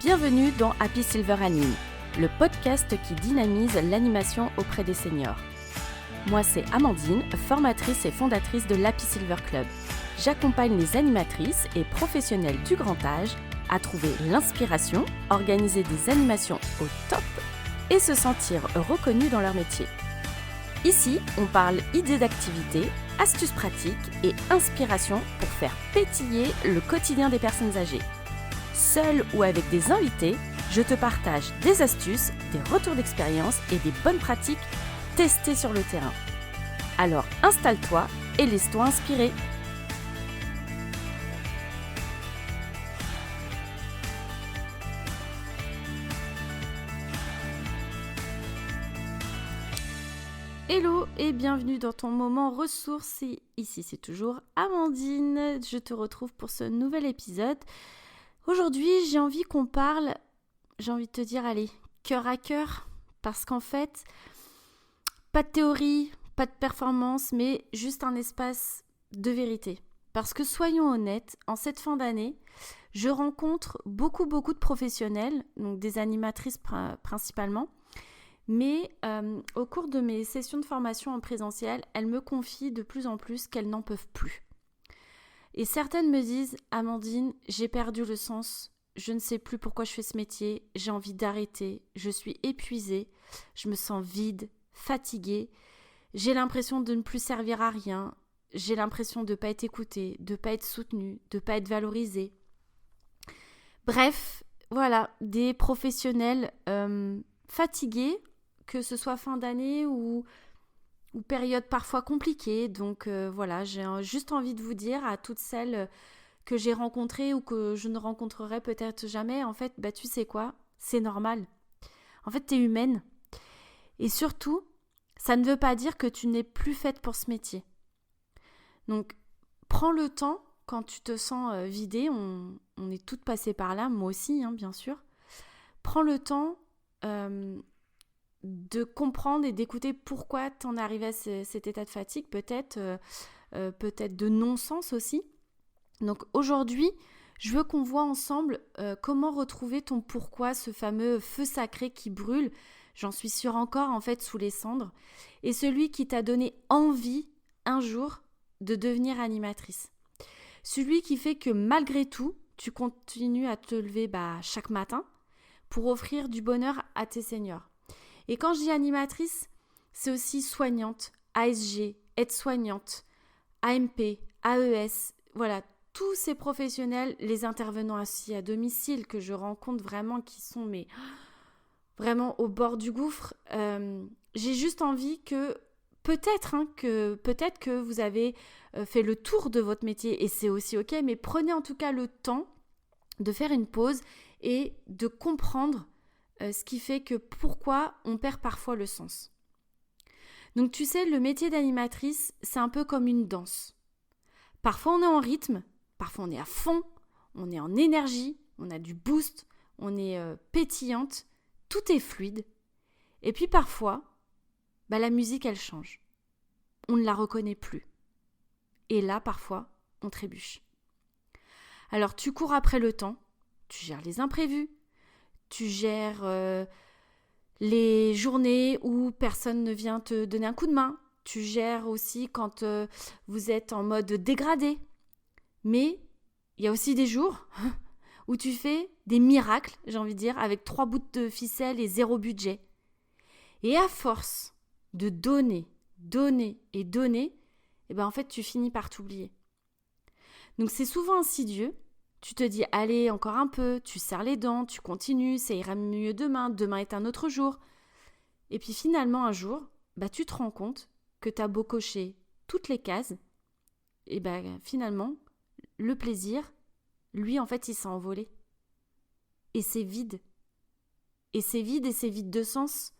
Bienvenue dans Happy Silver Anime, le podcast qui dynamise l'animation auprès des seniors. Moi, c'est Amandine, formatrice et fondatrice de l'Happy Silver Club. J'accompagne les animatrices et professionnels du grand âge à trouver l'inspiration, organiser des animations au top et se sentir reconnus dans leur métier. Ici, on parle idées d'activités, astuces pratiques et inspiration pour faire pétiller le quotidien des personnes âgées. Seul ou avec des invités, je te partage des astuces, des retours d'expérience et des bonnes pratiques testées sur le terrain. Alors installe-toi et laisse-toi inspirer. Hello et bienvenue dans ton moment ressources. Ici c'est toujours Amandine, je te retrouve pour ce nouvel épisode. Aujourd'hui j'ai envie qu'on parle, j'ai envie de te dire allez, cœur à cœur, parce qu'en fait, pas de théorie, pas de performance, mais juste un espace de vérité. Parce que soyons honnêtes, en cette fin d'année, je rencontre beaucoup de professionnels, donc des animatrices principalement, mais au cours de mes sessions de formation en présentiel, elles me confient de plus en plus qu'elles n'en peuvent plus. Et certaines me disent « Amandine, j'ai perdu le sens, je ne sais plus pourquoi je fais ce métier, j'ai envie d'arrêter, je suis épuisée, je me sens vide, fatiguée, j'ai l'impression de ne plus servir à rien, j'ai l'impression de ne pas être écoutée, de ne pas être soutenue, de ne pas être valorisée. » Bref, voilà, des professionnels fatigués, que ce soit fin d'année ou période parfois compliquée. Donc voilà, j'ai juste envie de vous dire à toutes celles que j'ai rencontrées ou que je ne rencontrerai peut-être jamais, en fait, tu sais quoi, c'est normal. En fait, t'es humaine. Et surtout, ça ne veut pas dire que tu n'es plus faite pour ce métier. Donc, prends le temps, quand tu te sens vidée, on est toutes passées par là, moi aussi, bien sûr. Prends le temps de comprendre et d'écouter pourquoi tu en es arrivé à cet état de fatigue, peut-être de non-sens aussi. Donc aujourd'hui, je veux qu'on voit ensemble comment retrouver ton pourquoi, ce fameux feu sacré qui brûle, j'en suis sûre encore en fait sous les cendres, et celui qui t'a donné envie un jour de devenir animatrice. Celui qui fait que malgré tout, tu continues à te lever chaque matin pour offrir du bonheur à tes seniors. Et quand je dis animatrice, c'est aussi soignante, ASG, aide-soignante, AMP, AES, voilà, tous ces professionnels, les intervenants assis à domicile que je rencontre vraiment qui sont vraiment au bord du gouffre. J'ai juste envie que peut-être que vous avez fait le tour de votre métier et c'est aussi ok, mais prenez en tout cas le temps de faire une pause et de comprendre ce qui fait que pourquoi on perd parfois le sens. Donc tu sais, le métier d'animatrice, c'est un peu comme une danse. Parfois on est en rythme, parfois on est à fond, on est en énergie, on a du boost, on est pétillante, tout est fluide. Et puis parfois, la musique elle change. On ne la reconnaît plus. Et là parfois, on trébuche. Alors tu cours après le temps, tu gères les imprévus, tu gères les journées où personne ne vient te donner un coup de main. Tu gères aussi quand vous êtes en mode dégradé. Mais il y a aussi des jours où tu fais des miracles, j'ai envie de dire, avec 3 bouts de ficelle et 0 budget. Et à force de donner, en fait, tu finis par t'oublier. Donc c'est souvent insidieux. Tu te dis, allez, encore un peu, tu serres les dents, tu continues, ça ira mieux demain est un autre jour. Et puis finalement, un jour, tu te rends compte que tu as beau cocher toutes les cases, et finalement, le plaisir, lui, en fait, il s'est envolé. Et c'est vide. Et c'est vide de sens.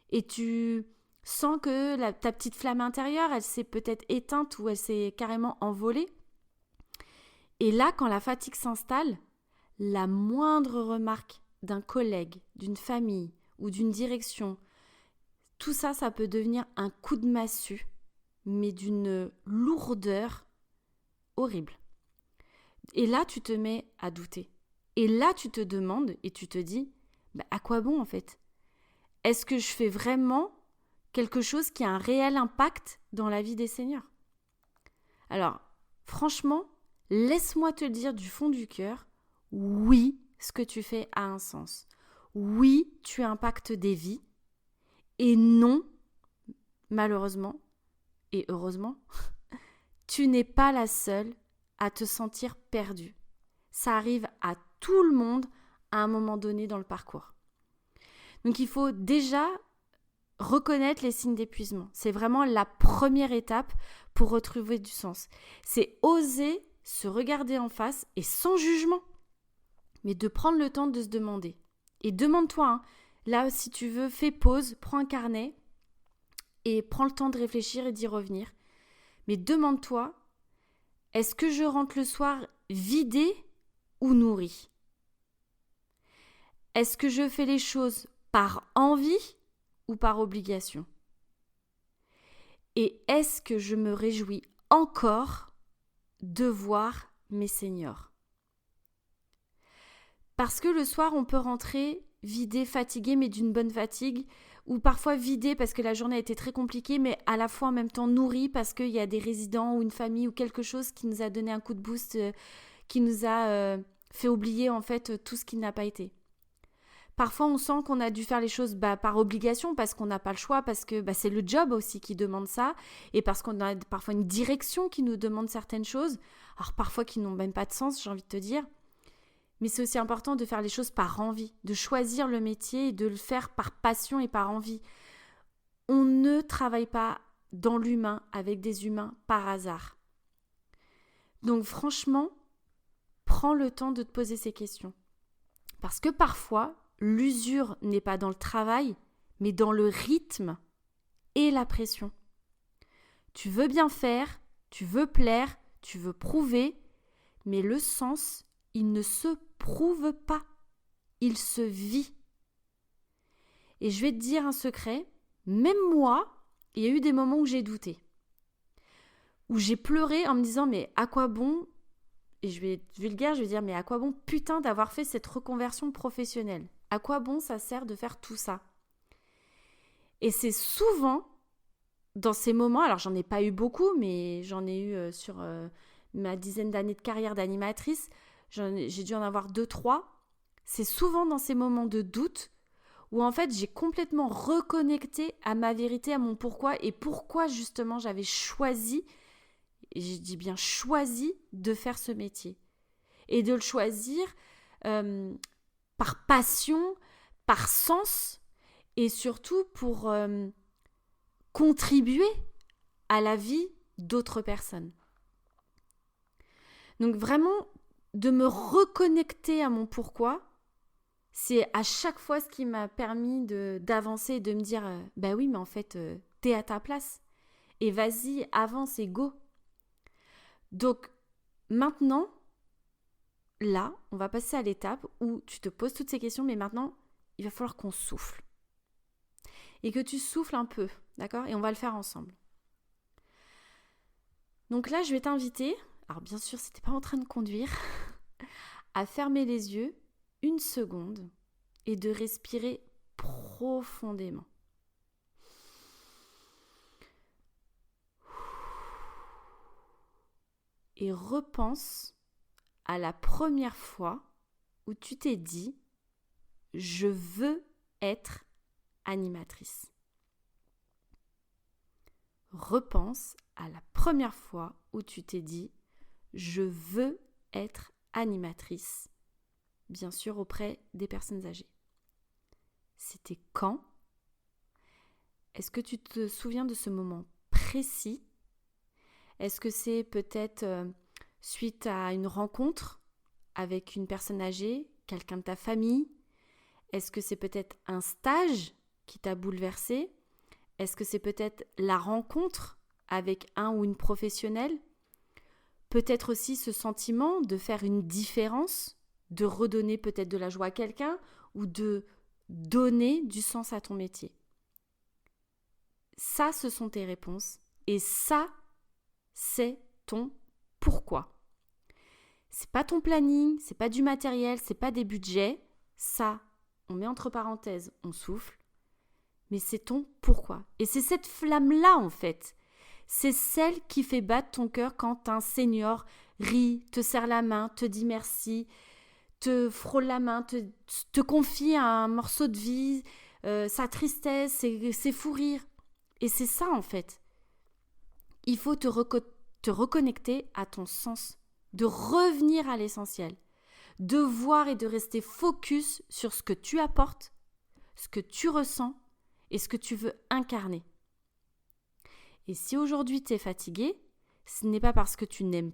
Et tu sens que ta petite flamme intérieure, elle s'est peut-être éteinte ou elle s'est carrément envolée. Et là, quand la fatigue s'installe, la moindre remarque d'un collègue, d'une famille ou d'une direction, tout ça, ça peut devenir un coup de massue, mais d'une lourdeur horrible. Et là, tu te mets à douter. Et là, tu te demandes et tu te dis, à quoi bon en fait? Est-ce que je fais vraiment quelque chose qui a un réel impact dans la vie des seniors? Alors, franchement, laisse-moi te dire du fond du cœur, oui, ce que tu fais a un sens. Oui, tu impactes des vies. Et non, malheureusement et heureusement, tu n'es pas la seule à te sentir perdue. Ça arrive à tout le monde à un moment donné dans le parcours. Donc il faut déjà reconnaître les signes d'épuisement. C'est vraiment la première étape pour retrouver du sens. C'est oser se regarder en face et sans jugement, mais de prendre le temps de se demander. Et demande-toi, là si tu veux, fais pause, prends un carnet et prends le temps de réfléchir et d'y revenir. Mais demande-toi, est-ce que je rentre le soir vidée ou nourrie? Est-ce que je fais les choses par envie ou par obligation? Et est-ce que je me réjouis encore de voir mes seniors? Parce que le soir, on peut rentrer vidé, fatigué, mais d'une bonne fatigue, ou parfois vidé parce que la journée a été très compliquée, mais à la fois en même temps nourri parce qu'il y a des résidents ou une famille ou quelque chose qui nous a donné un coup de boost, qui nous a fait oublier en fait tout ce qui n'a pas été. Parfois, on sent qu'on a dû faire les choses par obligation, parce qu'on n'a pas le choix, parce que c'est le job aussi qui demande ça, et parce qu'on a parfois une direction qui nous demande certaines choses, alors parfois qui n'ont même pas de sens, j'ai envie de te dire. Mais c'est aussi important de faire les choses par envie, de choisir le métier et de le faire par passion et par envie. On ne travaille pas dans l'humain avec des humains par hasard. Donc franchement, prends le temps de te poser ces questions. Parce que parfois, l'usure n'est pas dans le travail, mais dans le rythme et la pression. Tu veux bien faire, tu veux plaire, tu veux prouver, mais le sens, il ne se prouve pas, il se vit. Et je vais te dire un secret, même moi, il y a eu des moments où j'ai douté, où j'ai pleuré en me disant mais à quoi bon, et je vais être vulgaire, je vais dire mais à quoi bon putain d'avoir fait cette reconversion professionnelle? À quoi bon ça sert de faire tout ça? Et c'est souvent dans ces moments, alors j'en ai pas eu beaucoup, mais j'en ai eu sur ma dizaine d'années de carrière d'animatrice, j'ai dû en avoir 2-3. C'est souvent dans ces moments de doute où en fait j'ai complètement reconnecté à ma vérité, à mon pourquoi, et pourquoi justement j'avais choisi, et je dis bien choisi, de faire ce métier. Et de le choisir par passion, par sens, et surtout pour contribuer à la vie d'autres personnes. Donc vraiment, de me reconnecter à mon pourquoi, c'est à chaque fois ce qui m'a permis d'avancer et de me dire oui, mais en fait, t'es à ta place. Et vas-y, avance et go. Donc, maintenant, là, on va passer à l'étape où tu te poses toutes ces questions, mais maintenant, il va falloir qu'on souffle. Et que tu souffles un peu, d'accord? Et on va le faire ensemble. Donc là, je vais t'inviter, alors bien sûr, si t'es pas en train de conduire, à fermer les yeux 1 seconde et de respirer profondément. Et repense à la première fois où tu t'es dit « Je veux être animatrice ». Repense à la première fois où tu t'es dit « Je veux être animatrice », bien sûr auprès des personnes âgées. C'était quand? Est-ce que tu te souviens de ce moment précis? Est-ce que c'est peut-être suite à une rencontre avec une personne âgée, quelqu'un de ta famille? Est-ce que c'est peut-être un stage qui t'a bouleversé? Est-ce que c'est peut-être la rencontre avec un ou une professionnelle? Peut-être aussi ce sentiment de faire une différence, de redonner peut-être de la joie à quelqu'un ou de donner du sens à ton métier. Ça, ce sont tes réponses et ça, c'est ton pourquoi. c'est pas ton planning, c'est pas du matériel, c'est pas des budgets. Ça, on met entre parenthèses, on souffle. Mais c'est ton pourquoi. Et c'est cette flamme-là, en fait. C'est celle qui fait battre ton cœur quand un senior rit, te serre la main, te dit merci, te frôle la main, te confie un morceau de vie, sa tristesse, ses fous rires. Et c'est ça, en fait. Il faut te reconnecter à ton sens, de revenir à l'essentiel, de voir et de rester focus sur ce que tu apportes, ce que tu ressens et ce que tu veux incarner. Et si aujourd'hui tu es fatigué, ce n'est pas parce que tu n'aimes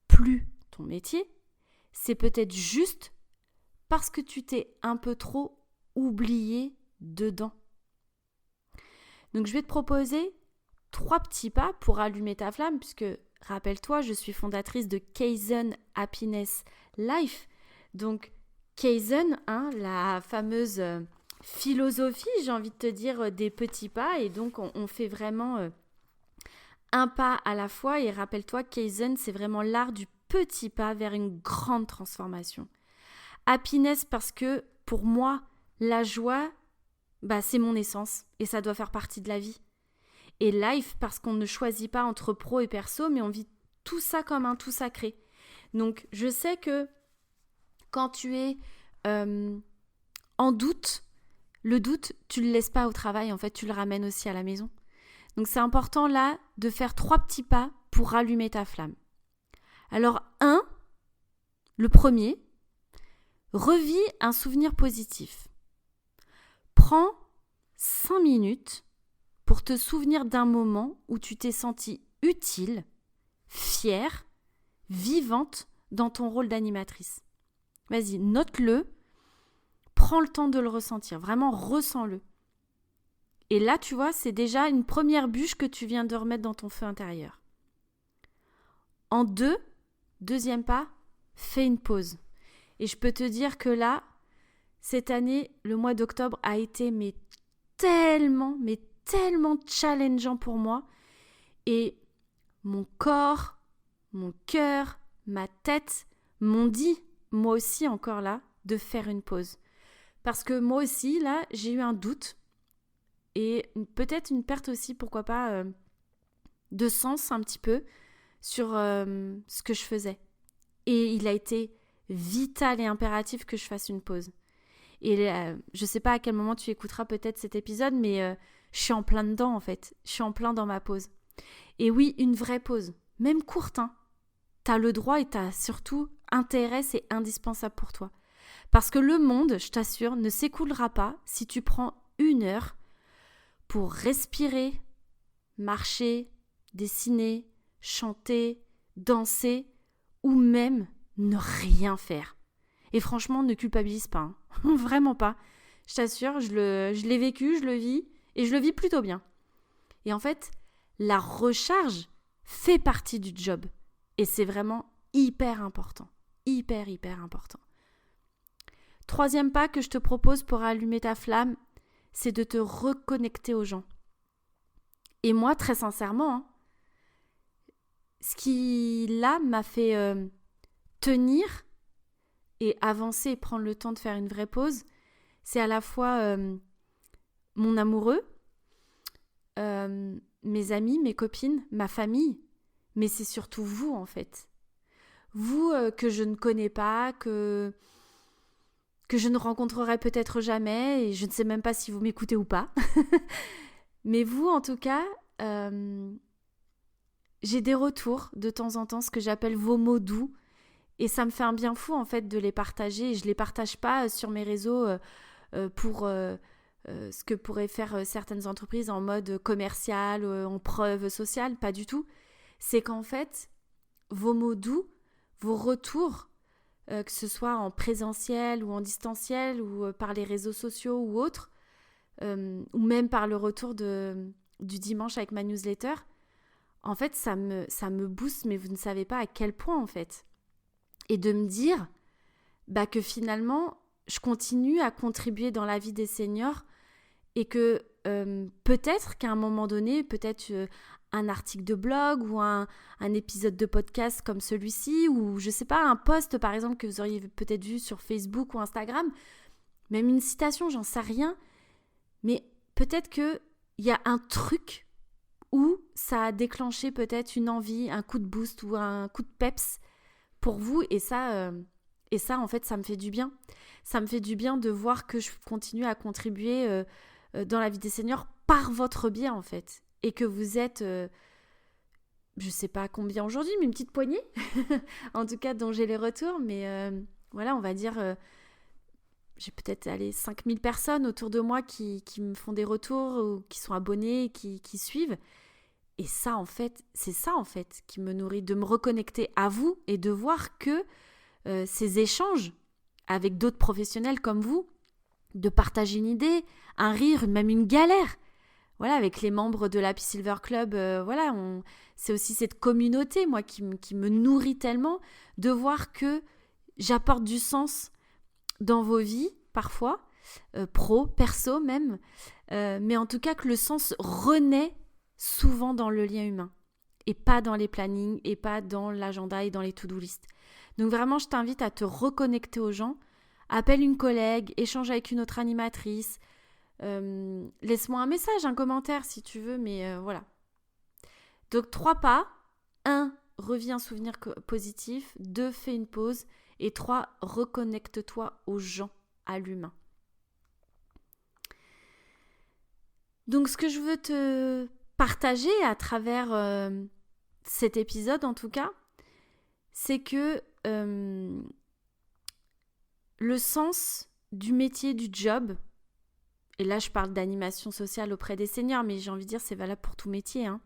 plus ton métier, c'est peut-être juste parce que tu t'es un peu trop oublié dedans. Donc je vais te proposer 3 petits pas pour allumer ta flamme, puisque rappelle-toi, je suis fondatrice de Kaizen Happiness Life. Donc Kaizen, la fameuse philosophie, j'ai envie de te dire, des petits pas. Et donc on fait vraiment un pas à la fois. Et rappelle-toi, Kaizen, c'est vraiment l'art du petit pas vers une grande transformation. Happiness parce que pour moi, la joie, c'est mon essence et ça doit faire partie de la vie. Et life parce qu'on ne choisit pas entre pro et perso, mais on vit tout ça comme un tout sacré. Donc je sais que quand tu es en doute, le doute, tu ne le laisses pas au travail, en fait, tu le ramènes aussi à la maison. Donc c'est important là de faire 3 petits pas pour rallumer ta flamme. Alors le premier, revis un souvenir positif. Prends 5 minutes pour te souvenir d'un moment où tu t'es sentie utile, fière, vivante dans ton rôle d'animatrice. Vas-y, note-le, prends le temps de le ressentir, vraiment ressens-le. Et là, tu vois, c'est déjà une première bûche que tu viens de remettre dans ton feu intérieur. En deuxième pas, fais une pause. Et je peux te dire que là, cette année, le mois d'octobre a été tellement challengeant pour moi. Et mon corps, mon cœur, ma tête m'ont dit, moi aussi encore là, de faire une pause. Parce que moi aussi, là, j'ai eu un doute et peut-être une perte aussi, pourquoi pas, de sens un petit peu sur ce que je faisais. Et il a été vital et impératif que je fasse une pause. Et je sais pas à quel moment tu écouteras peut-être cet épisode, mais je suis en plein dedans en fait. Je suis en plein dans ma pause. Et oui, une vraie pause, même courte, t'as le droit et t'as surtout intérêt, c'est indispensable pour toi. Parce que le monde, je t'assure, ne s'écoulera pas si tu prends 1 heure pour respirer, marcher, dessiner, chanter, danser ou même ne rien faire. Et franchement, ne culpabilise pas. Vraiment pas. Je t'assure, je l'ai vécu, je le vis et je le vis plutôt bien. Et en fait, la recharge fait partie du job. Et c'est vraiment hyper important. Hyper important. 3e pas que je te propose pour allumer ta flamme, c'est de te reconnecter aux gens. Et moi, très sincèrement, ce qui, là, m'a fait tenir et avancer et prendre le temps de faire une vraie pause, c'est à la fois mon amoureux, mes amis, mes copines, ma famille, mais c'est surtout vous, en fait. Vous que je ne connais pas, que je ne rencontrerai peut-être jamais, et je ne sais même pas si vous m'écoutez ou pas. Mais vous, en tout cas, j'ai des retours de temps en temps, ce que j'appelle vos mots doux, et ça me fait un bien fou, en fait, de les partager. Et je ne les partage pas sur mes réseaux pour ce que pourraient faire certaines entreprises en mode commercial, en preuve sociale, pas du tout. C'est qu'en fait, vos mots doux, vos retours, que ce soit en présentiel ou en distanciel ou par les réseaux sociaux ou autres, ou même par le retour du dimanche avec ma newsletter, en fait, ça me booste, mais vous ne savez pas à quel point, en fait. Et de me dire que finalement, je continue à contribuer dans la vie des seniors et que peut-être qu'à un moment donné, peut-être un article de blog ou un épisode de podcast comme celui-ci, ou je sais pas, un post par exemple que vous auriez peut-être vu sur Facebook ou Instagram, même une citation, j'en sais rien, mais peut-être qu'il y a un truc où ça a déclenché peut-être une envie, un coup de boost ou un coup de peps pour vous, et ça en fait ça me fait du bien. Ça me fait du bien de voir que je continue à contribuer dans la vie des seniors par votre biais en fait, et que vous êtes, je sais pas combien aujourd'hui, mais une petite poignée, en tout cas dont j'ai les retours, mais voilà, on va dire, j'ai peut-être 5000 personnes autour de moi qui me font des retours, ou qui sont abonnés, qui suivent, et ça en fait, c'est ça en fait qui me nourrit, de me reconnecter à vous et de voir que ces échanges avec d'autres professionnels comme vous, de partager une idée, un rire, même une galère, voilà, avec les membres de l'Happy Silver Club, voilà, c'est aussi cette communauté, moi, qui me nourrit tellement, de voir que j'apporte du sens dans vos vies, parfois, pro, perso même, mais en tout cas que le sens renaît souvent dans le lien humain, et pas dans les plannings, et pas dans l'agenda et dans les to-do list. Donc vraiment, je t'invite à te reconnecter aux gens, appelle une collègue, échange avec une autre animatrice, laisse-moi un message, un commentaire si tu veux, mais voilà. Donc 3 pas. 1, reviens un souvenir positif. 2, fais une pause. Et 3, reconnecte-toi aux gens, à l'humain. Donc ce que je veux te partager à travers cet épisode en tout cas, c'est que le sens du métier, du job, et là je parle d'animation sociale auprès des seniors, mais j'ai envie de dire c'est valable pour tout métier, hein.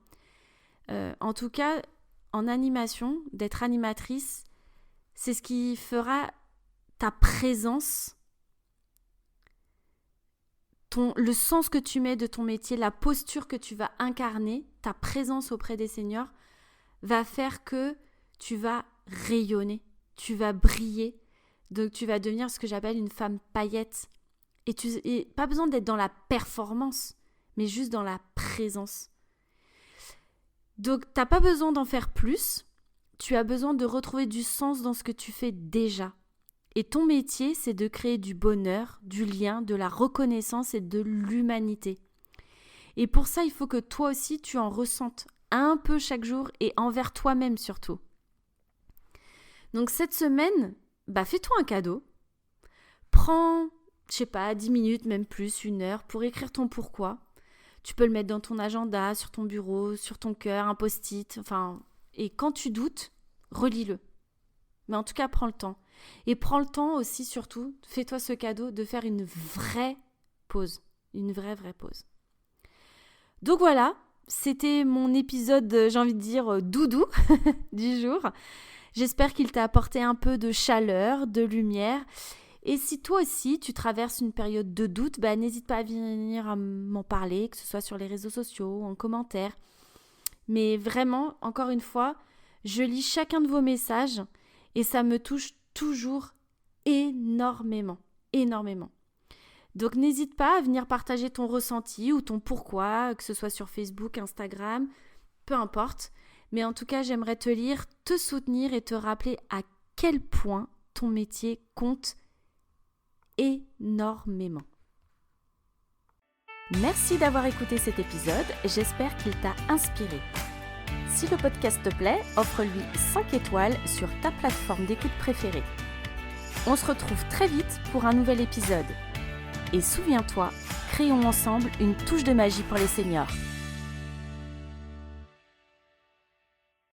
En tout cas, en animation, d'être animatrice, c'est ce qui fera ta présence, le sens que tu mets de ton métier, la posture que tu vas incarner, ta présence auprès des seniors, va faire que tu vas rayonner, tu vas briller, donc tu vas devenir ce que j'appelle une femme paillette. Et pas besoin d'être dans la performance, mais juste dans la présence. Donc, tu n'as pas besoin d'en faire plus, tu as besoin de retrouver du sens dans ce que tu fais déjà. Et ton métier, c'est de créer du bonheur, du lien, de la reconnaissance et de l'humanité. Et pour ça, il faut que toi aussi, tu en ressentes un peu chaque jour et envers toi-même surtout. Donc, cette semaine, fais-toi un cadeau. Prends, 10 minutes, même plus, 1 heure, pour écrire ton pourquoi. Tu peux le mettre dans ton agenda, sur ton bureau, sur ton cœur, un post-it, et quand tu doutes, relis-le. Mais en tout cas, prends le temps. Et prends le temps aussi, surtout, fais-toi ce cadeau de faire une vraie pause. Une vraie pause. Donc voilà, c'était mon épisode, j'ai envie de dire, doudou du jour. J'espère qu'il t'a apporté un peu de chaleur, de lumière. Et si toi aussi, tu traverses une période de doute, n'hésite pas à venir m'en parler, que ce soit sur les réseaux sociaux, en commentaire. Mais vraiment, encore une fois, je lis chacun de vos messages et ça me touche toujours énormément. Donc n'hésite pas à venir partager ton ressenti ou ton pourquoi, que ce soit sur Facebook, Instagram, peu importe. Mais en tout cas, j'aimerais te lire, te soutenir et te rappeler à quel point ton métier compte énormément. Merci d'avoir écouté cet épisode, j'espère qu'il t'a inspiré. Si le podcast te plaît, offre-lui 5 étoiles sur ta plateforme d'écoute préférée. On se retrouve très vite pour un nouvel épisode. Et souviens-toi, créons ensemble une touche de magie pour les seniors.